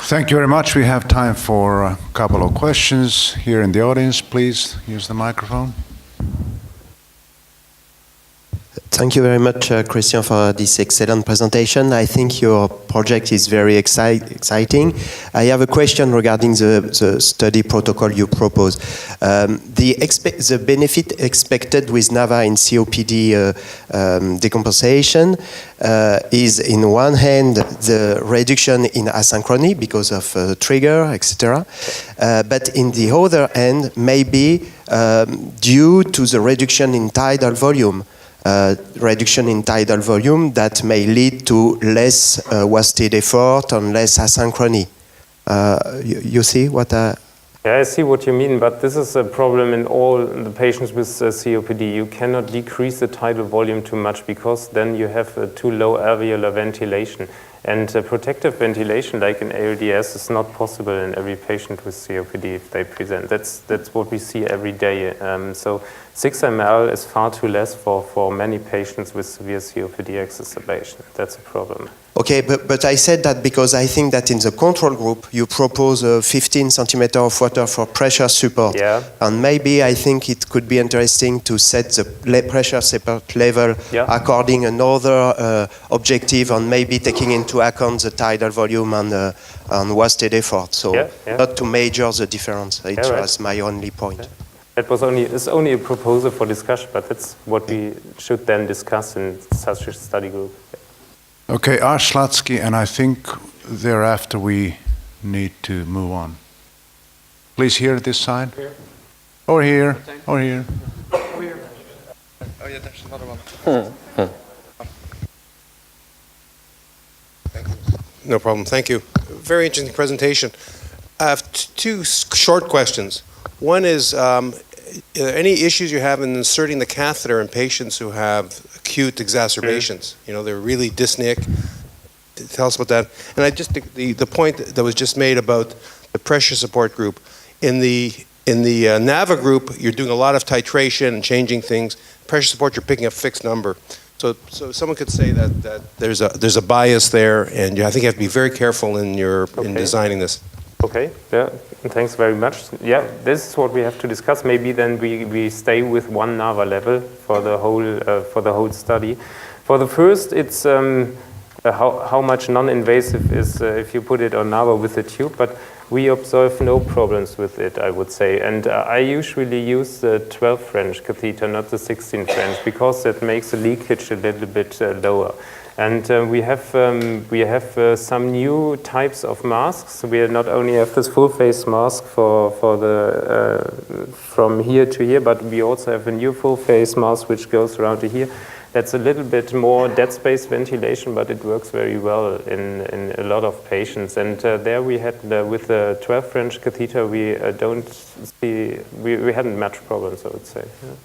Thank you very much. We have time for a couple of questions here in the audience. Please use the microphone. Thank you very much, Christian, for this excellent presentation. I think your project is very exciting. I have a question regarding the study protocol you propose. The benefit expected with NAVA in COPD decompensation is, in one hand, the reduction in asynchrony because of trigger, etc. But in the other hand, maybe due to the reduction in tidal volume, that may lead to less wasted effort and less asynchrony. You see what I... Yeah, I see what you mean, but this is a problem in all the patients with COPD. You cannot decrease the tidal volume too much because then you have too low alveolar ventilation. And protective ventilation, like in ALDS, is not possible in every patient with COPD if they present. That's what we see every day. So 6 ml is far too less for many patients with severe COPD exacerbation. That's a problem. Okay, but I said that because I think that in the control group, you propose 15 centimeters of water for pressure support. Yeah. And maybe I think it could be interesting to set the pressure support level according another objective and maybe taking into account the tidal volume and wasted effort. So not to measure the difference. It was my only point. Yeah. It's only a proposal for discussion, but that's what we should then discuss in such a study group. Okay, Arslatsky, and I think thereafter we need to move on. Please here, this side. Here. Or here, or here. Over here. Oh yeah, there's another one. No problem, thank you. Very interesting presentation. I have two short questions. One is, are there any issues you have in inserting the catheter in patients who have acute exacerbations? You know, they're really dyspneic. Tell us about that. And I just the point that was just made about the pressure support group. In the NAVA group, you're doing a lot of titration and changing things. Pressure support, you're picking a fixed number. So someone could say that there's a bias there, and I think you have to be very careful in in designing this. Okay, yeah, thanks very much. Yeah, this is what we have to discuss. Maybe then we stay with one NAVA level for the whole study. For the first, it's how much non-invasive is if you put it on NAVA with the tube, but we observe no problems with it, I would say. And I usually use the 12 French catheter, not the 16 French, because that makes the leakage a little bit lower. And we have some new types of masks. We not only have this full face mask for the from here to here, but we also have a new full face mask which goes around to here. That's a little bit more dead space ventilation, but it works very well in a lot of patients. And there we had with the 12 French catheter, we hadn't much problems, I would say. Yeah.